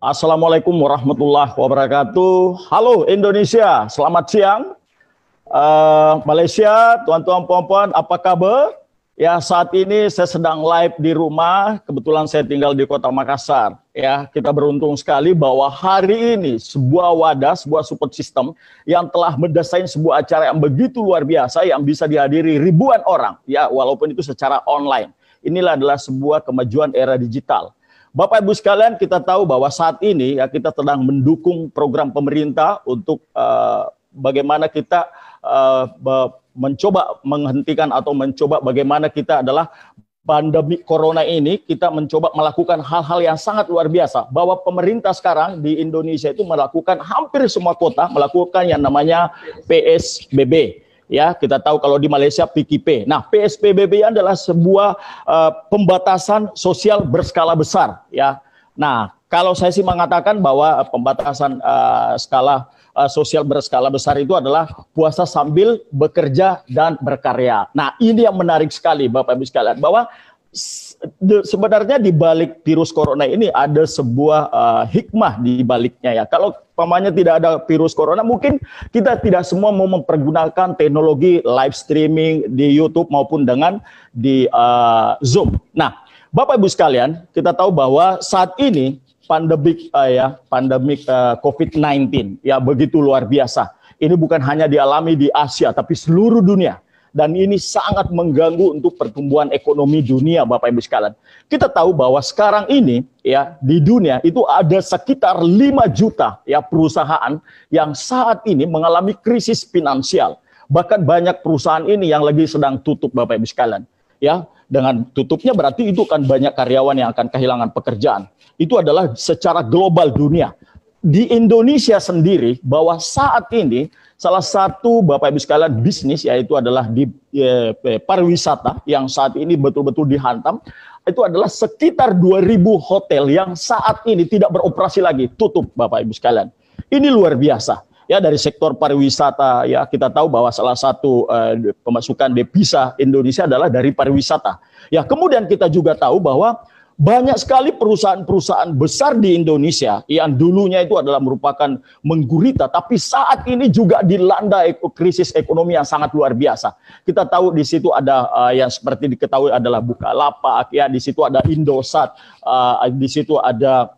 Assalamualaikum warahmatullahi wabarakatuh. Halo Indonesia, selamat siang. Malaysia, tuan-tuan puan-puan, apa kabar? Ya, saat ini saya sedang live di rumah. Kebetulan saya tinggal di Kota Makassar. Ya, kita beruntung sekali bahwa hari ini sebuah wadah, sebuah support system yang telah mendesain sebuah acara yang begitu luar biasa yang bisa dihadiri ribuan orang. Ya, walaupun itu secara online. Inilah adalah sebuah kemajuan era digital. Bapak Ibu sekalian, kita tahu bahwa saat ini ya kita sedang mendukung program pemerintah untuk bagaimana kita mencoba menghentikan atau mencoba bagaimana kita adalah pandemi corona ini, kita mencoba melakukan hal-hal yang sangat luar biasa. Bahwa pemerintah sekarang di Indonesia itu melakukan hampir semua kota melakukan yang namanya PSBB. Ya, kita tahu kalau di Malaysia PKP. Nah, PSBB adalah sebuah pembatasan sosial berskala besar. Ya, nah kalau saya sih mengatakan bahwa pembatasan sosial berskala besar itu adalah puasa sambil bekerja dan berkarya. Nah, ini yang menarik sekali, Bapak Ibu sekalian, bahwa sebenarnya di balik virus corona ini ada sebuah hikmah di baliknya ya. Kalau pamannya tidak ada virus corona, mungkin kita tidak semua mau mempergunakan teknologi live streaming di YouTube maupun dengan di Zoom. Nah, Bapak Ibu sekalian, kita tahu bahwa saat ini pandemik COVID-19 ya begitu luar biasa. Ini bukan hanya dialami di Asia tapi seluruh dunia. Dan ini sangat mengganggu untuk pertumbuhan ekonomi dunia, Bapak Ibu sekalian. Kita tahu bahwa sekarang ini ya di dunia itu ada sekitar 5 juta ya perusahaan yang saat ini mengalami krisis finansial. Bahkan banyak perusahaan ini yang lagi sedang tutup, Bapak Ibu sekalian. Ya, dengan tutupnya berarti itu kan banyak karyawan yang akan kehilangan pekerjaan. Itu adalah secara global dunia. Di Indonesia sendiri bahwa saat ini salah satu Bapak Ibu sekalian bisnis yaitu adalah di pariwisata yang saat ini betul-betul dihantam, itu adalah sekitar 2.000 hotel yang saat ini tidak beroperasi lagi, tutup Bapak Ibu sekalian. Ini luar biasa. Ya, dari sektor pariwisata ya kita tahu bahwa salah satu pemasukan devisa Indonesia adalah dari pariwisata. Ya, kemudian kita juga tahu bahwa banyak sekali perusahaan-perusahaan besar di Indonesia yang dulunya itu adalah merupakan menggurita, tapi saat ini juga dilanda krisis ekonomi yang sangat luar biasa. Kita tahu di situ ada yang seperti diketahui adalah Bukalapak, ya di situ ada Indosat, di situ ada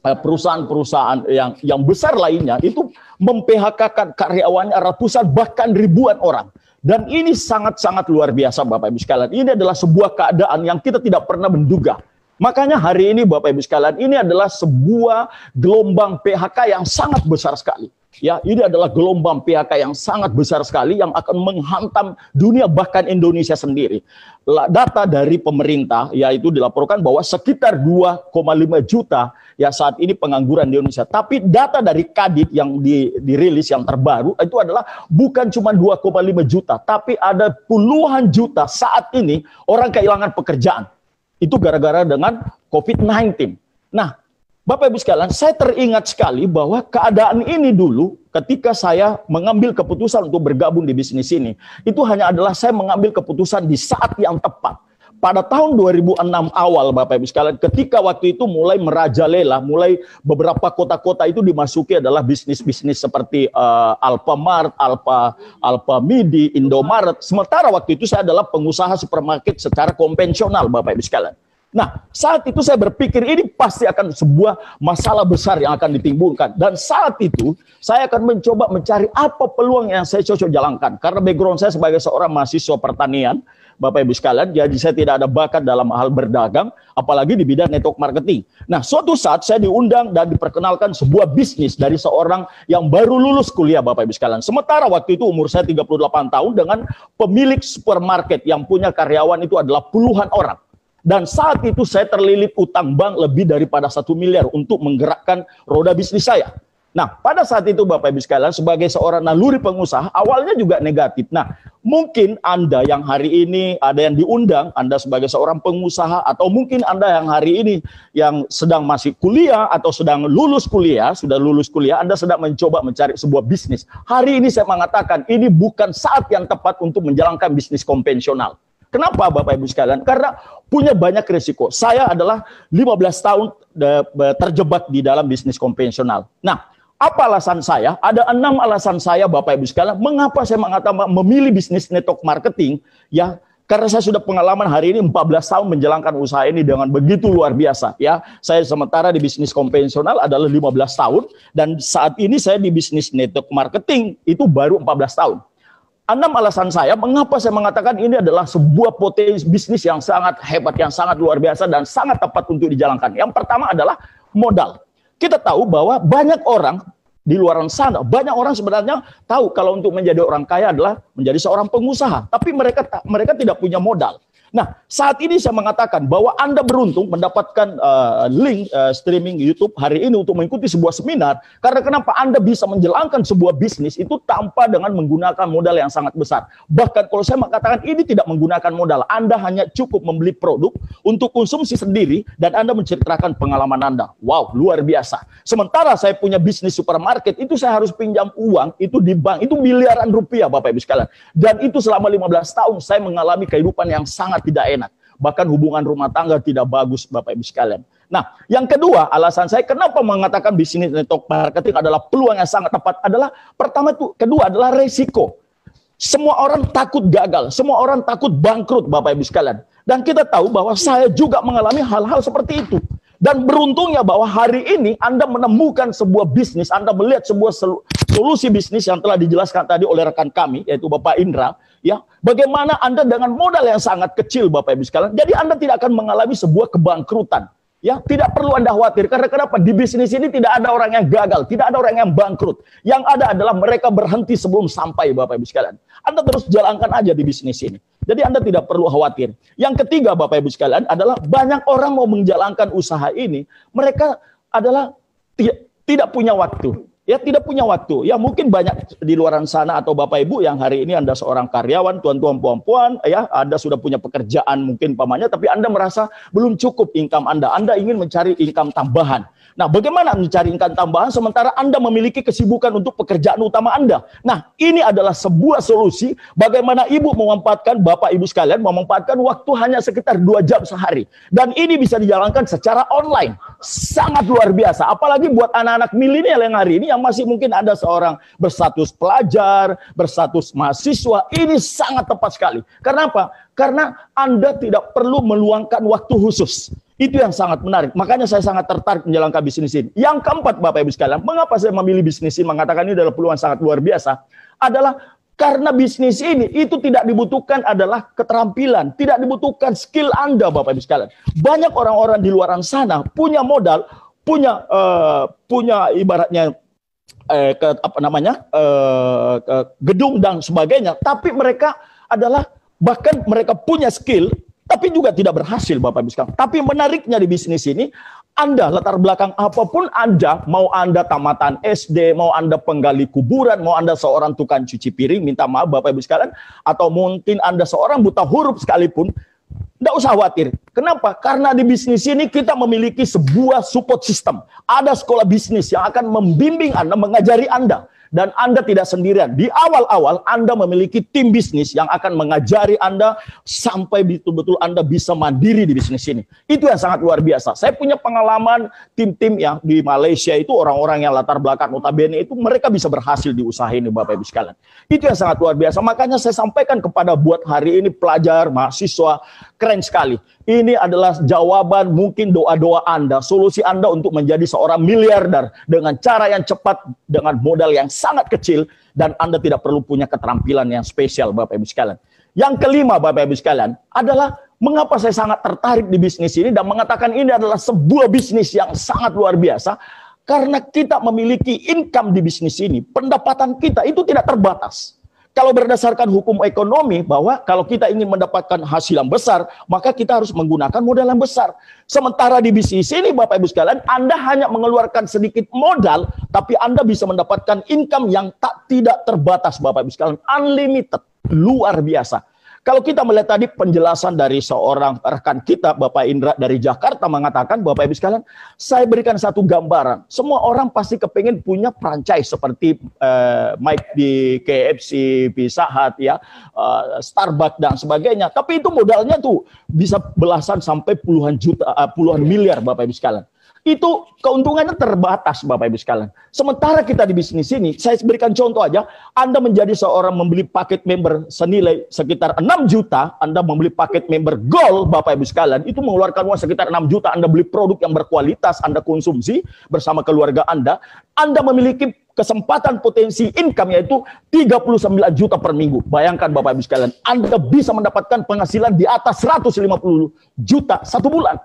perusahaan-perusahaan yang besar lainnya itu mem-PHK-kan karyawannya ratusan bahkan ribuan orang. Dan ini sangat-sangat luar biasa, Bapak Ibu sekalian. Ini adalah sebuah keadaan yang kita tidak pernah menduga. Makanya hari ini Bapak Ibu sekalian, ini adalah sebuah gelombang PHK yang sangat besar sekali. Ya, ini adalah gelombang PHK yang sangat besar sekali yang akan menghantam dunia bahkan Indonesia sendiri. Data dari pemerintah yaitu dilaporkan bahwa sekitar 2,5 juta ya saat ini pengangguran di Indonesia. Tapi data dari Kadin yang dirilis yang terbaru itu adalah bukan cuma 2,5 juta, tapi ada puluhan juta saat ini orang kehilangan pekerjaan. Itu gara-gara dengan COVID-19. Nah, Bapak Ibu sekalian, saya teringat sekali bahwa keadaan ini dulu ketika saya mengambil keputusan untuk bergabung di bisnis ini, itu hanya adalah saya mengambil keputusan di saat yang tepat. Pada tahun 2006 awal, Bapak Ibu sekalian, ketika waktu itu mulai merajalela, mulai beberapa kota-kota itu dimasuki adalah bisnis-bisnis seperti Alfamart, Alfamidi, Indomaret. Sementara waktu itu saya adalah pengusaha supermarket secara konvensional, Bapak Ibu sekalian. Nah, saat itu saya berpikir ini pasti akan sebuah masalah besar yang akan ditimbulkan. Dan saat itu saya akan mencoba mencari apa peluang yang saya cocok jalankan. Karena background saya sebagai seorang mahasiswa pertanian, Bapak Ibu sekalian, jadi saya tidak ada bakat dalam hal berdagang, apalagi di bidang network marketing. Nah, suatu saat saya diundang dan diperkenalkan sebuah bisnis dari seorang yang baru lulus kuliah, Bapak Ibu sekalian. Sementara waktu itu umur saya 38 tahun dengan pemilik supermarket yang punya karyawan itu adalah puluhan orang. Dan saat itu saya terlilit utang bank lebih daripada 1 miliar untuk menggerakkan roda bisnis saya. Nah, pada saat itu Bapak Ibu sekalian, sebagai seorang naluri pengusaha, awalnya juga negatif. Nah, mungkin Anda yang hari ini ada yang diundang, Anda sebagai seorang pengusaha, atau mungkin Anda yang hari ini yang sedang masih kuliah, atau sedang lulus kuliah, sudah lulus kuliah, Anda sedang mencoba mencari sebuah bisnis. Hari ini saya mengatakan, ini bukan saat yang tepat untuk menjalankan bisnis konvensional. Kenapa Bapak Ibu sekalian? Karena punya banyak risiko. Saya adalah 15 tahun terjebak di dalam bisnis konvensional. Nah, apa alasan saya? Ada 6 alasan saya Bapak Ibu sekalian, mengapa saya mengatakan memilih bisnis network marketing, ya. Karena saya sudah pengalaman hari ini 14 tahun menjalankan usaha ini dengan begitu luar biasa, ya. Saya sementara di bisnis konvensional adalah 15 tahun, dan saat ini saya di bisnis network marketing itu baru 14 tahun. 6 alasan saya mengapa saya mengatakan ini adalah sebuah potensi bisnis yang sangat hebat, yang sangat luar biasa dan sangat tepat untuk dijalankan. Yang pertama adalah modal. Kita tahu bahwa banyak orang di luar sana, banyak orang sebenarnya tahu kalau untuk menjadi orang kaya adalah menjadi seorang pengusaha, tapi mereka tidak punya modal. Nah, saat ini saya mengatakan bahwa Anda beruntung mendapatkan link streaming YouTube hari ini untuk mengikuti sebuah seminar. Karena kenapa? Anda bisa menjalankan sebuah bisnis itu tanpa dengan menggunakan modal yang sangat besar. Bahkan kalau saya mengatakan ini tidak menggunakan modal, Anda hanya cukup membeli produk untuk konsumsi sendiri dan Anda menceritakan pengalaman Anda. Wow, luar biasa. Sementara saya punya bisnis supermarket, itu saya harus pinjam uang itu di bank, itu miliaran rupiah Bapak Ibu sekalian. Dan itu selama 15 tahun saya mengalami kehidupan yang sangat tidak enak. Bahkan hubungan rumah tangga tidak bagus Bapak Ibu sekalian. Nah, yang kedua alasan saya kenapa mengatakan bisnis network marketing adalah peluang yang sangat tepat adalah pertama itu, kedua adalah resiko. Semua orang takut gagal, semua orang takut bangkrut Bapak Ibu sekalian. Dan kita tahu bahwa saya juga mengalami hal-hal seperti itu. Dan beruntungnya bahwa hari ini Anda menemukan sebuah bisnis, Anda melihat sebuah solusi bisnis yang telah dijelaskan tadi oleh rekan kami, yaitu Bapak Indra, ya. Bagaimana Anda dengan modal yang sangat kecil Bapak Ibu sekalian, jadi Anda tidak akan mengalami sebuah kebangkrutan. Ya, tidak perlu Anda khawatir. Karena kenapa? Di bisnis ini tidak ada orang yang gagal, tidak ada orang yang bangkrut. Yang ada adalah mereka berhenti sebelum sampai Bapak Ibu sekalian. Anda terus jalankan aja di bisnis ini. Jadi Anda tidak perlu khawatir. Yang ketiga Bapak Ibu sekalian adalah banyak orang mau menjalankan usaha ini, mereka adalah tidak punya waktu. Ya, tidak punya waktu. Ya, mungkin banyak di luar sana atau Bapak Ibu yang hari ini Anda seorang karyawan, tuan-tuan, puan-puan, ya, Anda sudah punya pekerjaan mungkin pamannya, tapi Anda merasa belum cukup income Anda. Anda ingin mencari income tambahan. Nah, bagaimana mencari income tambahan sementara Anda memiliki kesibukan untuk pekerjaan utama Anda? Nah, ini adalah sebuah solusi bagaimana Ibu memanfaatkan, Bapak Ibu sekalian, memanfaatkan waktu hanya sekitar 2 jam sehari. Dan ini bisa dijalankan secara online. Sangat luar biasa. Apalagi buat anak-anak milenial yang hari ini, yang masih mungkin ada seorang berstatus pelajar, berstatus mahasiswa, ini sangat tepat sekali. Karena apa? Karena Anda tidak perlu meluangkan waktu khusus. Itu yang sangat menarik. Makanya saya sangat tertarik menjalankan bisnis ini. Yang keempat Bapak Ibu sekalian, mengapa saya memilih bisnis ini, mengatakan ini adalah peluang sangat luar biasa, adalah karena bisnis ini itu tidak dibutuhkan adalah keterampilan, tidak dibutuhkan skill Anda Bapak Ibu sekalian. Banyak orang-orang di luar sana punya modal, punya ibaratnya gedung dan sebagainya, tapi mereka adalah bahkan mereka punya skill tapi juga tidak berhasil Bapak Ibu sekalian. Tapi menariknya di bisnis ini, Anda latar belakang apapun Anda, mau Anda tamatan SD, mau Anda penggali kuburan, mau Anda seorang tukang cuci piring, minta maaf Bapak Ibu sekalian, atau mungkin Anda seorang buta huruf sekalipun, tidak usah khawatir. Kenapa? Karena di bisnis ini kita memiliki sebuah support system. Ada sekolah bisnis yang akan membimbing Anda, mengajari Anda. Dan Anda tidak sendirian. Di awal-awal Anda memiliki tim bisnis yang akan mengajari Anda sampai betul-betul Anda bisa mandiri di bisnis ini. Itu yang sangat luar biasa. Saya punya pengalaman tim-tim yang di Malaysia itu orang-orang yang latar belakang notabene itu mereka bisa berhasil di usaha ini Bapak Ibu sekalian. Itu yang sangat luar biasa. Makanya saya sampaikan kepada buat hari ini pelajar, mahasiswa, keren sekali. Ini adalah jawaban mungkin doa-doa Anda, solusi Anda untuk menjadi seorang miliarder dengan cara yang cepat, dengan modal yang sangat kecil, dan Anda tidak perlu punya keterampilan yang spesial Bapak Ibu sekalian. Yang kelima Bapak Ibu sekalian adalah mengapa saya sangat tertarik di bisnis ini dan mengatakan ini adalah sebuah bisnis yang sangat luar biasa, karena kita memiliki income di bisnis ini, pendapatan kita itu tidak terbatas. Kalau berdasarkan hukum ekonomi bahwa kalau kita ingin mendapatkan hasil yang besar, maka kita harus menggunakan modal yang besar. Sementara di bisnis ini Bapak Ibu sekalian, Anda hanya mengeluarkan sedikit modal, tapi Anda bisa mendapatkan income yang tidak terbatas Bapak Ibu sekalian, unlimited, luar biasa. Kalau kita melihat tadi penjelasan dari seorang rekan kita, Bapak Indra dari Jakarta mengatakan, Bapak Ibu sekalian, saya berikan satu gambaran. Semua orang pasti kepingin punya franchise seperti Mike di KFC, Pizza Hut, ya, Starbucks dan sebagainya. Tapi itu modalnya tuh bisa belasan sampai puluhan juta, puluhan miliar, Bapak Ibu sekalian. Itu keuntungannya terbatas, Bapak Ibu sekalian. Sementara kita di bisnis ini, saya berikan contoh aja, Anda menjadi seorang membeli paket member senilai sekitar 6 juta, Anda membeli paket member Gold, Bapak Ibu sekalian, itu mengeluarkan uang sekitar 6 juta, Anda beli produk yang berkualitas, Anda konsumsi bersama keluarga Anda memiliki kesempatan potensi income yaitu 39 juta per minggu. Bayangkan Bapak Ibu sekalian, Anda bisa mendapatkan penghasilan di atas 150 juta satu bulan.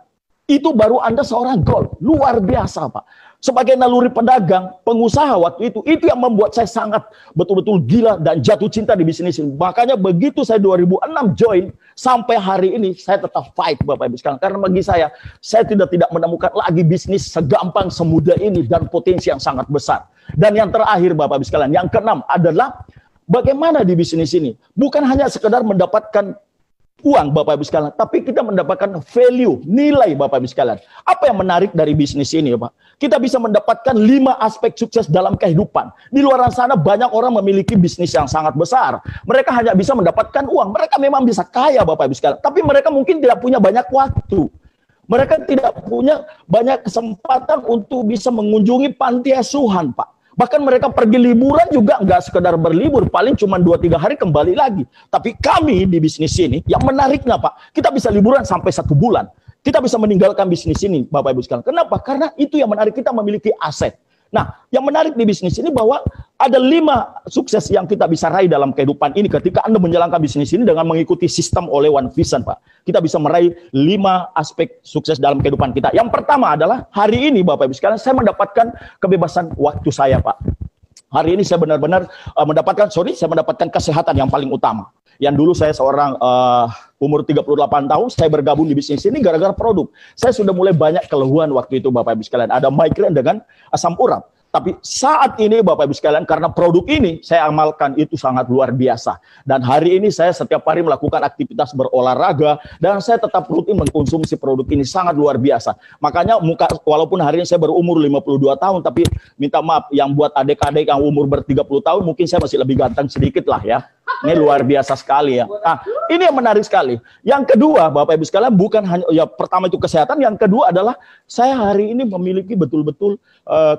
Itu baru Anda seorang Gold. Luar biasa, Pak. Sebagai naluri pedagang, pengusaha waktu itu yang membuat saya sangat betul-betul gila dan jatuh cinta di bisnis ini. Makanya begitu saya 2006 join, sampai hari ini saya tetap fight, Bapak Ibu sekalian. Karena bagi saya tidak menemukan lagi bisnis segampang, semudah ini dan potensi yang sangat besar. Dan yang terakhir, Bapak Ibu sekalian, yang keenam adalah bagaimana di bisnis ini. Bukan hanya sekedar mendapatkan uang, Bapak Ibu sekalian, tapi kita mendapatkan value, nilai, Bapak Ibu sekalian. Apa yang menarik dari bisnis ini, Pak? Kita bisa mendapatkan 5 aspek sukses dalam kehidupan. Di luar sana banyak orang memiliki bisnis yang sangat besar. Mereka hanya bisa mendapatkan uang. Mereka memang bisa kaya, Bapak Ibu sekalian, tapi mereka mungkin tidak punya banyak waktu. Mereka tidak punya banyak kesempatan untuk bisa mengunjungi panti asuhan, Pak. Bahkan mereka pergi liburan juga nggak sekedar berlibur, paling cuma 2-3 hari kembali lagi. Tapi kami di bisnis ini, yang menariknya Pak, kita bisa liburan sampai 1 bulan. Kita bisa meninggalkan bisnis ini, Bapak Ibu sekalian. Kenapa? Karena itu yang menarik, kita memiliki aset. Nah, yang menarik di bisnis ini bahwa ada 5 sukses yang kita bisa raih dalam kehidupan ini ketika Anda menjalankan bisnis ini dengan mengikuti sistem oleh One Vision, Pak. Kita bisa meraih 5 aspek sukses dalam kehidupan kita. Yang pertama adalah hari ini, Bapak Ibu sekalian, saya mendapatkan kebebasan waktu saya, Pak. Hari ini saya benar-benar saya mendapatkan kesehatan yang paling utama. Yang dulu saya seorang umur 38 tahun, saya bergabung di bisnis ini gara-gara produk. Saya sudah mulai banyak keluhan waktu itu, Bapak Ibu sekalian. Ada migrain dengan asam urat. Tapi saat ini Bapak Ibu sekalian, karena produk ini saya amalkan itu sangat luar biasa. Dan hari ini saya setiap hari melakukan aktivitas berolahraga dan saya tetap rutin mengkonsumsi produk ini sangat luar biasa. Makanya walaupun hari ini saya berumur 52 tahun, tapi minta maaf yang buat adik-adik yang umur ber-30 tahun mungkin saya masih lebih ganteng sedikit lah ya. Ini luar biasa sekali ya. Nah, ini yang menarik sekali. Yang kedua, Bapak Ibu sekalian, bukan hanya pertama itu kesehatan, yang kedua adalah saya hari ini memiliki betul-betul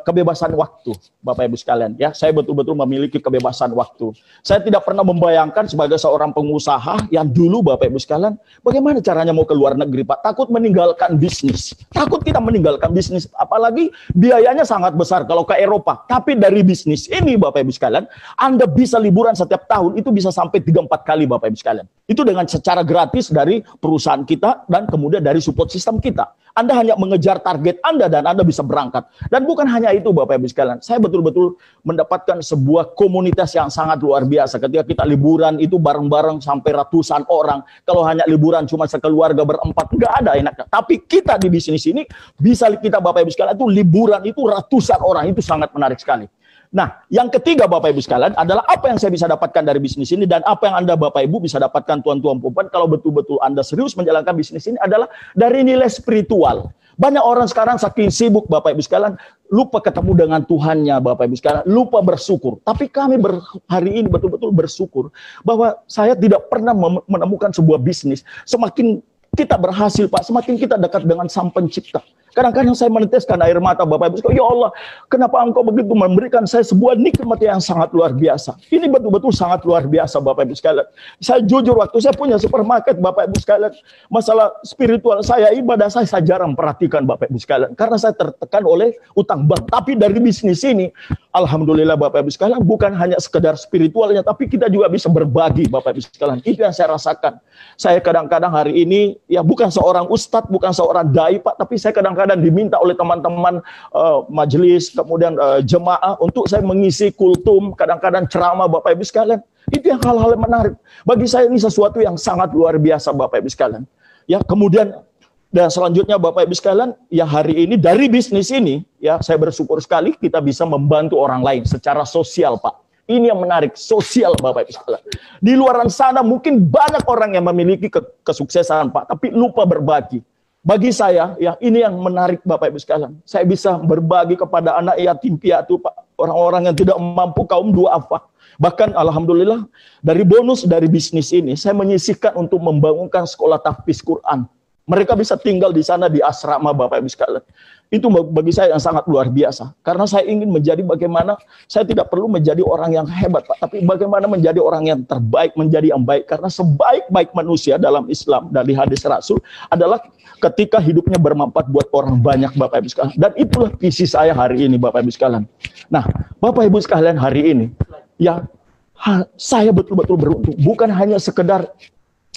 kebebasan waktu, Bapak Ibu sekalian ya. Saya betul-betul memiliki kebebasan waktu. Saya tidak pernah membayangkan sebagai seorang pengusaha yang dulu, Bapak Ibu sekalian, bagaimana caranya mau ke luar negeri, Pak? Takut meninggalkan bisnis. Takut kita meninggalkan bisnis, apalagi biayanya sangat besar kalau ke Eropa. Tapi dari bisnis ini, Bapak Ibu sekalian, Anda bisa liburan setiap tahun, itu bisa sampai 3-4 kali, Bapak Ibu sekalian. Itu dengan secara gratis dari perusahaan kita dan kemudian dari support system kita. Anda hanya mengejar target Anda dan Anda bisa berangkat. Dan bukan hanya itu, Bapak Ibu sekalian. Saya betul-betul mendapatkan sebuah komunitas yang sangat luar biasa. Ketika kita liburan itu bareng-bareng sampai ratusan orang. Kalau hanya liburan cuma sekeluarga berempat, nggak ada enaknya. Tapi kita di bisnis ini bisa kita, Bapak Ibu sekalian, itu liburan itu ratusan orang. Itu sangat menarik sekali. Nah, yang ketiga Bapak Ibu sekalian adalah apa yang saya bisa dapatkan dari bisnis ini dan apa yang Anda Bapak Ibu bisa dapatkan tuan-tuan perempuan kalau betul-betul Anda serius menjalankan bisnis ini adalah dari nilai spiritual. Banyak orang sekarang saking sibuk Bapak Ibu sekalian lupa ketemu dengan Tuhannya Bapak Ibu sekalian, lupa bersyukur. Tapi kami hari ini betul-betul bersyukur bahwa saya tidak pernah menemukan sebuah bisnis semakin kita berhasil Pak, semakin kita dekat dengan Sang Pencipta. Kadang-kadang saya meneteskan air mata Bapak Ibu sekalian, ya Allah, kenapa Engkau begitu memberikan saya sebuah nikmat yang sangat luar biasa. Ini betul-betul sangat luar biasa Bapak Ibu sekalian. Saya jujur waktu saya punya supermarket Bapak Ibu sekalian, masalah spiritual saya, ibadah saya jarang perhatikan Bapak Ibu sekalian. Karena saya tertekan oleh utang bank. Tapi dari bisnis ini, alhamdulillah Bapak Ibu sekalian, bukan hanya sekedar spiritualnya, tapi kita juga bisa berbagi Bapak Ibu sekalian. Itu yang saya rasakan. Saya kadang-kadang hari ini, ya bukan seorang ustadz, bukan seorang dai Pak, tapi saya kadang-kadang diminta oleh teman-teman majelis, kemudian jemaah untuk saya mengisi kultum, kadang-kadang ceramah Bapak Ibu sekalian. Itu yang hal-hal yang menarik. Bagi saya ini sesuatu yang sangat luar biasa Bapak Ibu sekalian. Ya, kemudian dan selanjutnya Bapak Ibu sekalian, ya hari ini dari bisnis ini, ya saya bersyukur sekali kita bisa membantu orang lain secara sosial Pak. Ini yang menarik, sosial Bapak Ibu sekalian. Di luar sana mungkin banyak orang yang memiliki kesuksesan Pak, tapi lupa berbagi. Bagi saya, ya ini yang menarik Bapak Ibu sekalian. Saya bisa berbagi kepada anak yatim piatu Pak, orang-orang yang tidak mampu, kaum duafa. Bahkan alhamdulillah dari bonus dari bisnis ini saya menyisihkan untuk membangunkan sekolah tahfiz Quran. Mereka bisa tinggal di sana di asrama Bapak Ibu sekalian. Itu bagi saya yang sangat luar biasa. Karena saya ingin menjadi bagaimana, saya tidak perlu menjadi orang yang hebat Pak, tapi bagaimana menjadi orang yang terbaik, menjadi yang baik. Karena sebaik-baik manusia dalam Islam, dari hadis Rasul, adalah ketika hidupnya bermanfaat buat orang banyak Bapak Ibu sekalian. Dan itulah visi saya hari ini Bapak Ibu sekalian. Nah Bapak Ibu sekalian, hari ini, ya saya betul-betul beruntung. Bukan hanya sekedar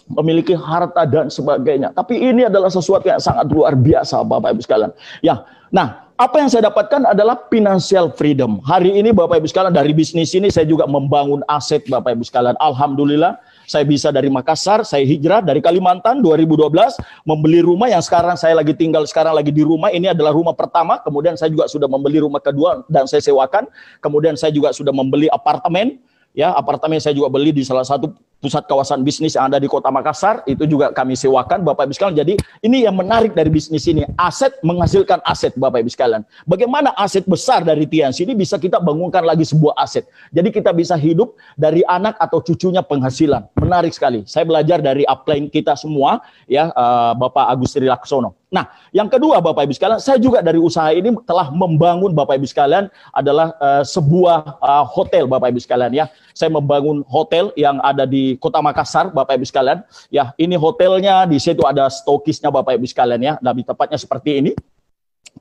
memiliki harta dan sebagainya, tapi ini adalah sesuatu yang sangat luar biasa Bapak Ibu sekalian. Ya, nah apa yang saya dapatkan adalah financial freedom. Hari ini Bapak Ibu sekalian, dari bisnis ini saya juga membangun aset Bapak Ibu sekalian. Alhamdulillah saya bisa dari Makassar, saya hijrah dari Kalimantan 2012, membeli rumah yang sekarang saya lagi tinggal, sekarang lagi di rumah. Ini adalah rumah pertama, kemudian saya juga sudah membeli rumah kedua dan saya sewakan. Kemudian saya juga sudah membeli apartemen. Ya, apartemen saya juga beli di salah satu pusat kawasan bisnis yang ada di Kota Makassar, itu juga kami sewakan Bapak Ibu sekalian. Jadi ini yang menarik dari bisnis ini, aset menghasilkan aset Bapak Ibu sekalian. Bagaimana aset besar dari TNC ini bisa kita bangunkan lagi sebuah aset. Jadi kita bisa hidup dari anak atau cucunya penghasilan. Menarik sekali. Saya belajar dari upline kita semua, ya, Bapak Agus Tri Laksono. Nah, yang kedua Bapak Ibu sekalian, saya juga dari usaha ini telah membangun Bapak Ibu sekalian adalah sebuah hotel Bapak Ibu sekalian, ya. Saya membangun hotel yang ada di Kota Makassar Bapak Ibu sekalian. Ya, ini hotelnya, di situ ada stokisnya Bapak Ibu sekalian, ya. Lebih tepatnya seperti ini.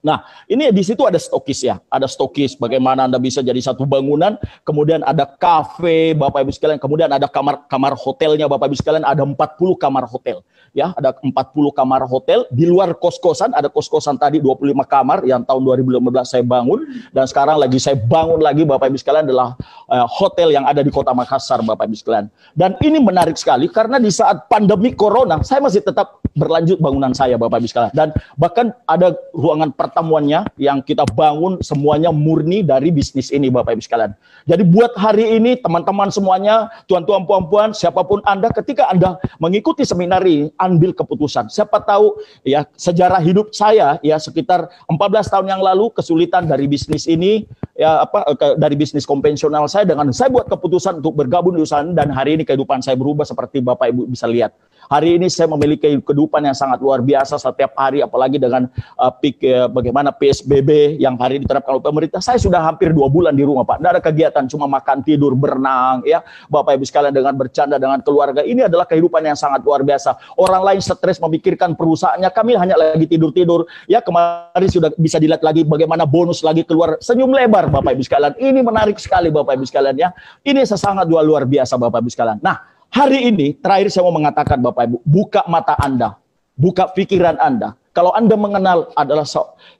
Nah, ini di situ ada stokis, ya. Ada stokis bagaimana Anda bisa jadi satu bangunan, kemudian ada kafe Bapak Ibu sekalian, kemudian ada kamar hotelnya Bapak Ibu sekalian, ada 40 kamar hotel. Ya, ada 40 kamar hotel, di luar kos-kosan, ada kos-kosan tadi 25 kamar yang tahun 2015 saya bangun, dan sekarang lagi saya bangun lagi Bapak Ibu sekalian adalah hotel yang ada di Kota Makassar Bapak Ibu sekalian. Dan ini menarik sekali karena di saat pandemi Corona saya masih tetap berlanjut bangunan saya Bapak Ibu sekalian, dan bahkan ada ruangan pertemuannya yang kita bangun semuanya murni dari bisnis ini Bapak Ibu sekalian. Jadi buat hari ini teman-teman semuanya, tuan-tuan puan-puan, siapapun Anda, ketika Anda mengikuti seminar ini, ambil keputusan. Siapa tahu ya sejarah hidup saya ya sekitar 14 tahun yang lalu kesulitan dari bisnis ini ya dari bisnis konvensional saya, dengan saya buat keputusan untuk bergabung di usaha ini, dan hari ini kehidupan saya berubah seperti Bapak Ibu bisa lihat. Hari ini saya memiliki kehidupan yang sangat luar biasa setiap hari, apalagi dengan bagaimana PSBB yang hari ini diterapkan oleh pemerintah. Saya sudah hampir 2 bulan di rumah Pak, tidak ada kegiatan, cuma makan, tidur, berenang ya Bapak Ibu sekalian, dengan bercanda dengan keluarga. Ini adalah kehidupan yang sangat luar biasa. Orang lain stres memikirkan perusahaannya, kami hanya lagi tidur-tidur. Ya, kemarin sudah bisa dilihat lagi bagaimana bonus lagi keluar, senyum lebar Bapak Ibu sekalian. Ini menarik sekali Bapak Ibu sekalian, ya. Ini sangat luar biasa Bapak Ibu sekalian. Nah, hari ini terakhir saya mau mengatakan Bapak Ibu, buka mata Anda, buka pikiran Anda. Kalau Anda mengenal adalah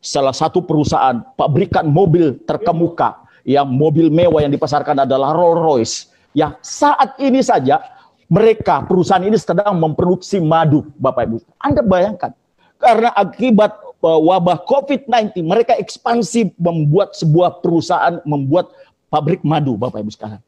salah satu perusahaan pabrikan mobil terkemuka, ya, mobil mewah yang dipasarkan adalah Rolls-Royce. Ya, saat ini saja mereka, perusahaan ini sedang memproduksi madu Bapak Ibu. Anda bayangkan, karena akibat wabah COVID-19, mereka ekspansi membuat sebuah perusahaan, membuat pabrik madu Bapak Ibu sekalian.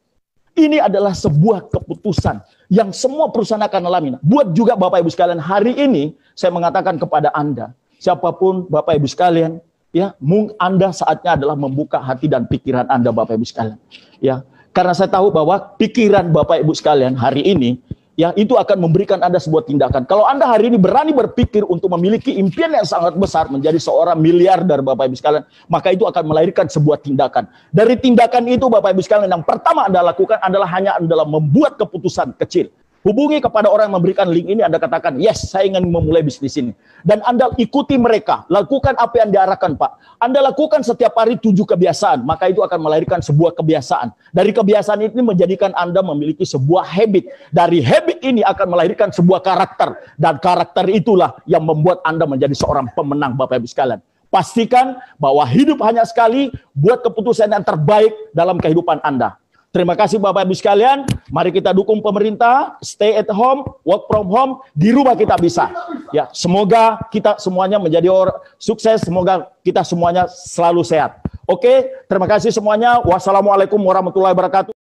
Ini adalah sebuah keputusan yang semua perusahaan akan alami. Buat juga Bapak Ibu sekalian, hari ini saya mengatakan kepada Anda, siapapun Bapak Ibu sekalian, ya, Anda saatnya adalah membuka hati dan pikiran Anda Bapak Ibu sekalian. Ya, karena saya tahu bahwa pikiran Bapak Ibu sekalian hari ini, ya, itu akan memberikan Anda sebuah tindakan. Kalau Anda hari ini berani berpikir untuk memiliki impian yang sangat besar, menjadi seorang miliarder Bapak Ibu sekalian, maka itu akan melahirkan sebuah tindakan. Dari tindakan itu Bapak Ibu sekalian, yang pertama Anda lakukan adalah membuat keputusan kecil. Hubungi kepada orang yang memberikan link ini, Anda katakan, yes, saya ingin memulai bisnis ini. Dan Anda ikuti mereka, lakukan apa yang diarahkan Pak. Anda lakukan setiap hari 7 kebiasaan, maka itu akan melahirkan sebuah kebiasaan. Dari kebiasaan ini menjadikan Anda memiliki sebuah habit. Dari habit ini akan melahirkan sebuah karakter. Dan karakter itulah yang membuat Anda menjadi seorang pemenang Bapak Ibu sekalian. Pastikan bahwa hidup hanya sekali, buat keputusan yang terbaik dalam kehidupan Anda. Terima kasih Bapak Ibu sekalian. Mari kita dukung pemerintah, stay at home, work from home, di rumah kita bisa. Ya, semoga kita semuanya menjadi orang sukses, semoga kita semuanya selalu sehat. Oke, terima kasih semuanya. Wassalamualaikum warahmatullahi wabarakatuh.